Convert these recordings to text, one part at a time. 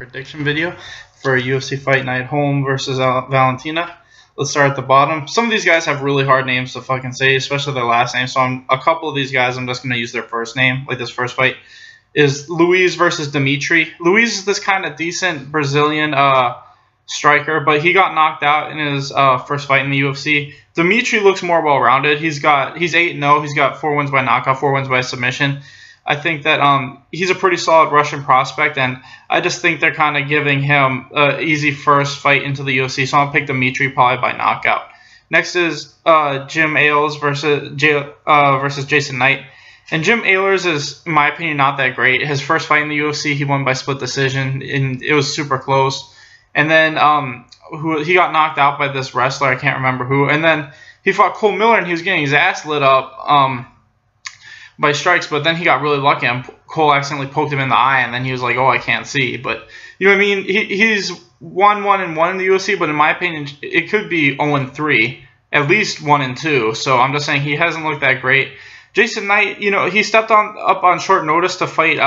Prediction video for UFC Fight Night Holm versus Valentina. Let's start at the bottom. Some of these guys have really hard names to fucking say, especially their last name. So a couple of these guys, I'm just going to use their first name. Like this first fight is Luiz versus Dimitri. Luiz is this kind of decent Brazilian striker, but he got knocked out in his first fight in the UFC. Dimitri looks more well-rounded. He's 8-0. He's got 4 wins by knockout, 4 wins by submission. I think that he's a pretty solid Russian prospect, and I just think they're kind of giving him an easy first fight into the UFC, so I'll pick Dimitri probably by knockout. Next is Jim Ailes versus Jason Knight. And Jim Ailes is, in my opinion, not that great. His first fight in the UFC, he won by split decision, and it was super close. And then he got knocked out by this wrestler, I can't remember who. And then he fought Cole Miller, and he was getting his ass lit up by strikes, but then he got really lucky and Cole accidentally poked him in the eye, and then he was like, oh, I can't see. But you know what I mean? He's 1-1-1 in the UFC, but in my opinion, it could be 0-3, at least 1-2. So I'm just saying he hasn't looked that great. Jason Knight, you know, he stepped up on short notice to fight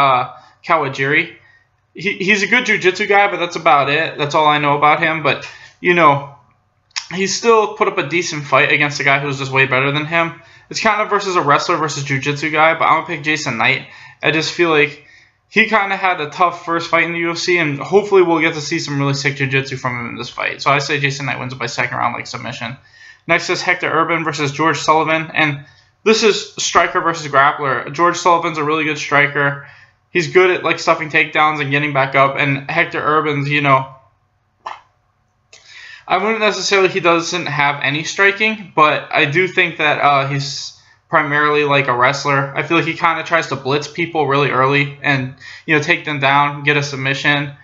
Kawajiri. He's a good jiu-jitsu guy, but that's about it. That's all I know about him. But, you know, he still put up a decent fight against a guy who's just way better than him. It's kind of versus a wrestler versus jiu-jitsu guy, but I'm going to pick Jason Knight. I just feel like he kind of had a tough first fight in the UFC, and hopefully we'll get to see some really sick jiu-jitsu from him in this fight. So I say Jason Knight wins it by second round like submission. Next is Hector Urban versus George Sullivan, and this is striker versus grappler. George Sullivan's a really good striker. He's good at like stuffing takedowns and getting back up, and Hector Urban's, you know, I wouldn't necessarily, he doesn't have any striking, but I do think that he's primarily like a wrestler. I feel like he kind of tries to blitz people really early and, you know, take them down, get a submission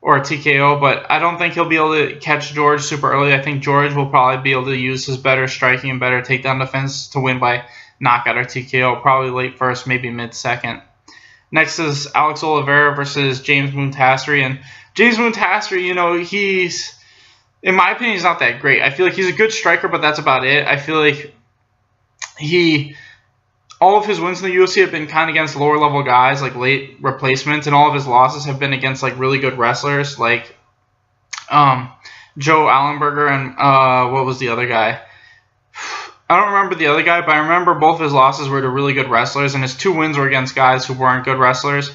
or a TKO, but I don't think he'll be able to catch George super early. I think George will probably be able to use his better striking and better takedown defense to win by knockout or TKO, probably late first, maybe mid-second. Next is Alex Oliveira versus James Moontassery, and James Moontassery, you know, he's, in my opinion, he's not that great. I feel like he's a good striker, but that's about it. I feel like all of his wins in the UFC have been kind of against lower level guys, like late replacements, and all of his losses have been against like really good wrestlers, like Joe Allenberger and what was the other guy? I don't remember the other guy, but I remember both of his losses were to really good wrestlers, and his 2 wins were against guys who weren't good wrestlers.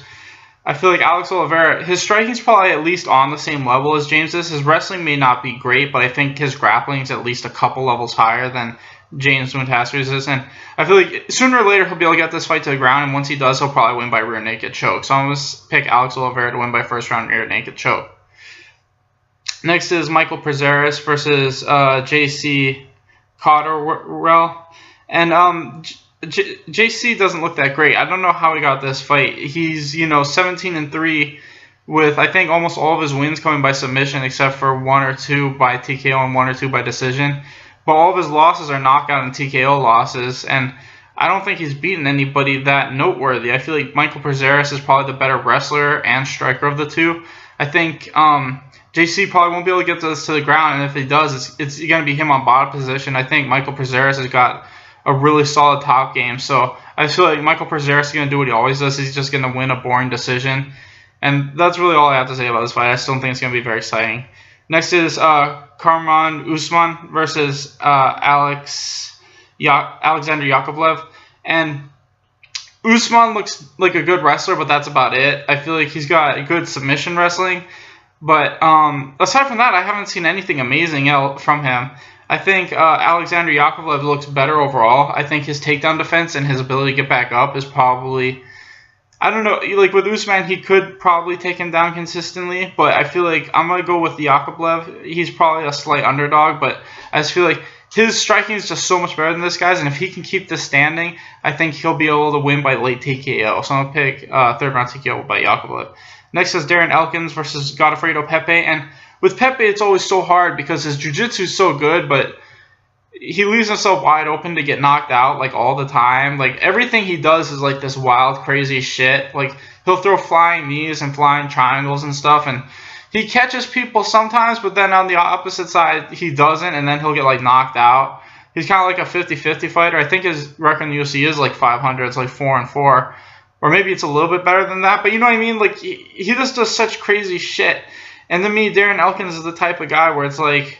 I feel like Alex Oliveira, his striking's probably at least on the same level as James's. His wrestling may not be great, but I think his grappling's at least a couple levels higher than James Moontassery's is. And I feel like sooner or later he'll be able to get this fight to the ground, and once he does, he'll probably win by rear naked choke. So I'm going to pick Alex Oliveira to win by first round rear naked choke. Next is Michael Prazeres versus JC Cotterell. And JC doesn't look that great. I don't know how he got this fight. He's, you know, 17-3 with, I think, almost all of his wins coming by submission except for 1 or 2 by TKO and 1 or 2 by decision. But all of his losses are knockout and TKO losses, and I don't think he's beaten anybody that noteworthy. I feel like Michael Prazeres is probably the better wrestler and striker of the two. I think JC probably won't be able to get this to the ground, and if he does, it's going to be him on bottom position. I think Michael Prazeres has got a really solid top game, so I feel like Michael Prazeres is going to do what he always does. He's just going to win a boring decision, and that's really all I have to say about this fight. I still think it's going to be very exciting. Next is Kamaru Usman versus Alexander Yakovlev, and Usman looks like a good wrestler, but that's about it. I feel like he's got good submission wrestling, but aside from that, I haven't seen anything amazing from him. I think Alexander Yakovlev looks better overall. I think his takedown defense and his ability to get back up is probably, I don't know, like with Usman, he could probably take him down consistently, but I feel like I'm going to go with Yakovlev. He's probably a slight underdog, but I just feel like his striking is just so much better than this guy's, and if he can keep this standing, I think he'll be able to win by late TKO. So I'm going to pick third round TKO by Yakovlev. Next is Darren Elkins versus Godofredo Pepe, and with Pepe, it's always so hard because his jiu-jitsu is so good, but he leaves himself wide open to get knocked out, like, all the time. Like, everything he does is, like, this wild, crazy shit. Like, he'll throw flying knees and flying triangles and stuff, and he catches people sometimes, but then on the opposite side, he doesn't, and then he'll get, like, knocked out. He's kind of like a 50-50 fighter. I think his record in the UFC is, like, 500. It's, like, 4-4. Or maybe it's a little bit better than that, but you know what I mean? Like, he just does such crazy shit. And to me, Darren Elkins is the type of guy where it's like,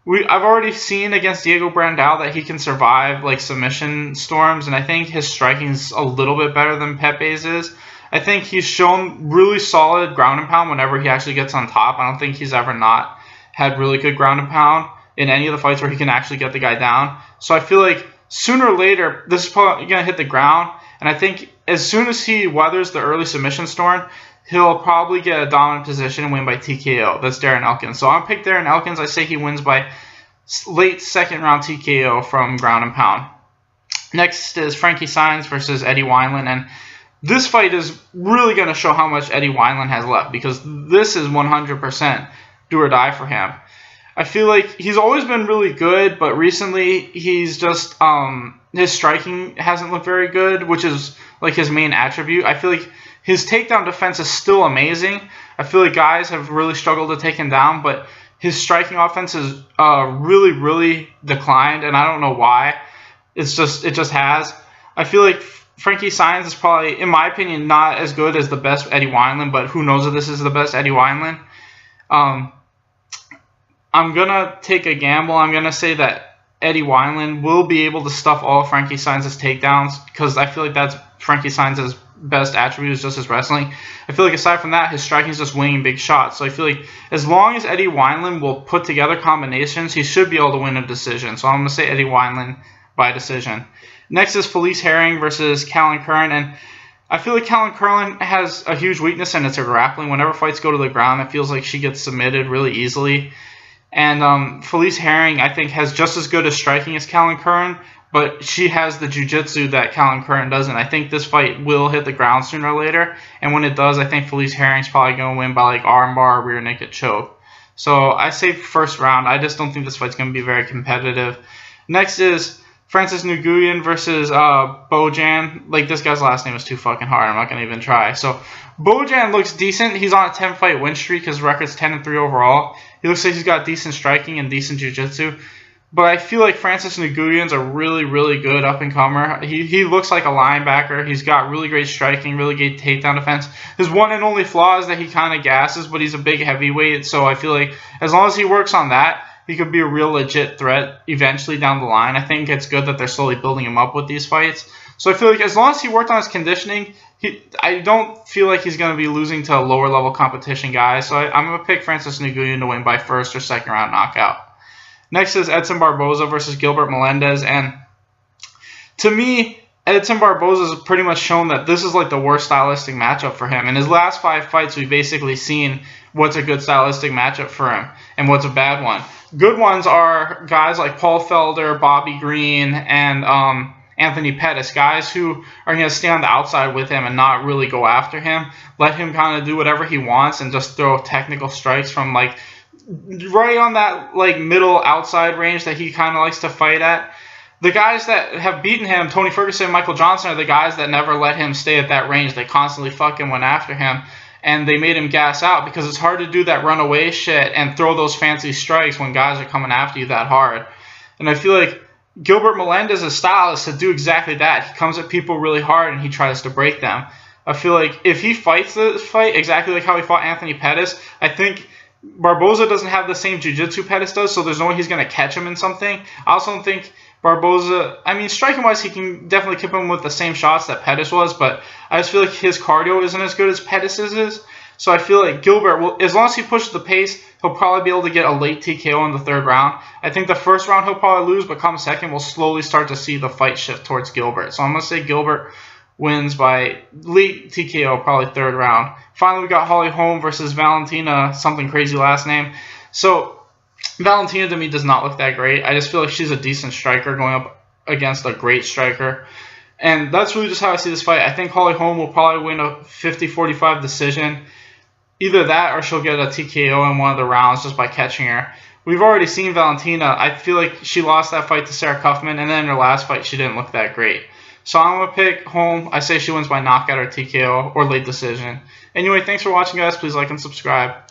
I've already seen against Diego Brandao that he can survive like submission storms, and I think his striking is a little bit better than Pepe's is. I think he's shown really solid ground and pound whenever he actually gets on top. I don't think he's ever not had really good ground and pound in any of the fights where he can actually get the guy down. So I feel like sooner or later, this is probably going to hit the ground. And I think as soon as he weathers the early submission storm, he'll probably get a dominant position and win by TKO. That's Darren Elkins. So I'll pick Darren Elkins. I say he wins by late second round TKO from ground and pound. Next is Frankie Saenz versus Eddie Wineland. And this fight is really going to show how much Eddie Wineland has left, because this is 100% do or die for him. I feel like he's always been really good, but recently he's just his striking hasn't looked very good, which is like his main attribute. I feel like his takedown defense is still amazing. I feel like guys have really struggled to take him down, but his striking offense has really, really declined, and I don't know why. It just has. I feel like Frankie Saenz is probably, in my opinion, not as good as the best Eddie Wineland, but who knows if this is the best Eddie Wineland. I'm going to take a gamble. I'm going to say that Eddie Wineland will be able to stuff all of Frankie Saenz's takedowns, because I feel like that's Frankie Saenz's best attribute is just his wrestling. I feel like aside from that, his striking is just winging big shots. So I feel like as long as Eddie Wineland will put together combinations, he should be able to win a decision. So I'm going to say Eddie Wineland by decision. Next is Felice Herring versus Callan Curran. And I feel like Callan Curran has a huge weakness, and it's her grappling. Whenever fights go to the ground, it feels like she gets submitted really easily. And Felice Herring, I think, has just as good a striking as Callan Curran, but she has the jiu-jitsu that Callan Curran doesn't. I think this fight will hit the ground sooner or later, and when it does, I think Felice Herring's probably going to win by like armbar or rear naked choke. So I say first round. I just don't think this fight's going to be very competitive. Next is Francis Nguyen versus Bojan. Like, this guy's last name is too fucking hard. I'm not going to even try. So Bojan looks decent. He's on a 10-fight win streak. His record's 10-3 overall. He looks like he's got decent striking and decent jiu-jitsu. But I feel like Francis Nguyen's a really, really good up-and-comer. He looks like a linebacker. He's got really great striking, really great takedown defense. His one and only flaw is that he kind of gasses, but he's a big heavyweight. So I feel like as long as he works on that, he could be a real legit threat eventually down the line. I think it's good that they're slowly building him up with these fights. So I feel like as long as he worked on his conditioning, I don't feel like he's going to be losing to lower-level competition guys. So I'm going to pick Francis Nguyen to win by first or second round knockout. Next is Edson Barboza versus Gilbert Melendez. And to me, Edson Barboza has pretty much shown that this is like the worst stylistic matchup for him. In his last 5 fights, we've basically seen what's a good stylistic matchup for him and what's a bad one. Good ones are guys like Paul Felder, Bobby Green, and Anthony Pettis, guys who are going to stay on the outside with him and not really go after him. Let him kind of do whatever he wants and just throw technical strikes from like right on that like middle outside range that he kind of likes to fight at. The guys that have beaten him, Tony Ferguson and Michael Johnson, are the guys that never let him stay at that range. They constantly fucking went after him, and they made him gas out, because it's hard to do that runaway shit and throw those fancy strikes when guys are coming after you that hard. And I feel like Gilbert Melendez's style is to do exactly that. He comes at people really hard and he tries to break them. I feel like if he fights this fight exactly like how he fought Anthony Pettis, I think Barboza doesn't have the same jiu-jitsu Pettis does, so there's no way he's going to catch him in something. I also don't think Barboza, I mean, striking-wise, he can definitely keep him with the same shots that Pettis was, but I just feel like his cardio isn't as good as Pettis's is. So I feel like Gilbert, will, as long as he pushes the pace, he'll probably be able to get a late TKO in the third round. I think the first round he'll probably lose, but come second, we'll slowly start to see the fight shift towards Gilbert. So I'm going to say Gilbert wins by late TKO, probably third round. Finally, we got Holly Holm versus Valentina, something crazy last name. So Valentina to me does not look that great. I just feel like she's a decent striker going up against a great striker. And that's really just how I see this fight. I think Holly Holm will probably win a 50-45 decision. Either that or she'll get a TKO in one of the rounds just by catching her. We've already seen Valentina. I feel like she lost that fight to Sarah Kaufman, and then in her last fight she didn't look that great. So I'm going to pick Holm. I say she wins by knockout or TKO or late decision. Anyway, thanks for watching, guys. Please like and subscribe.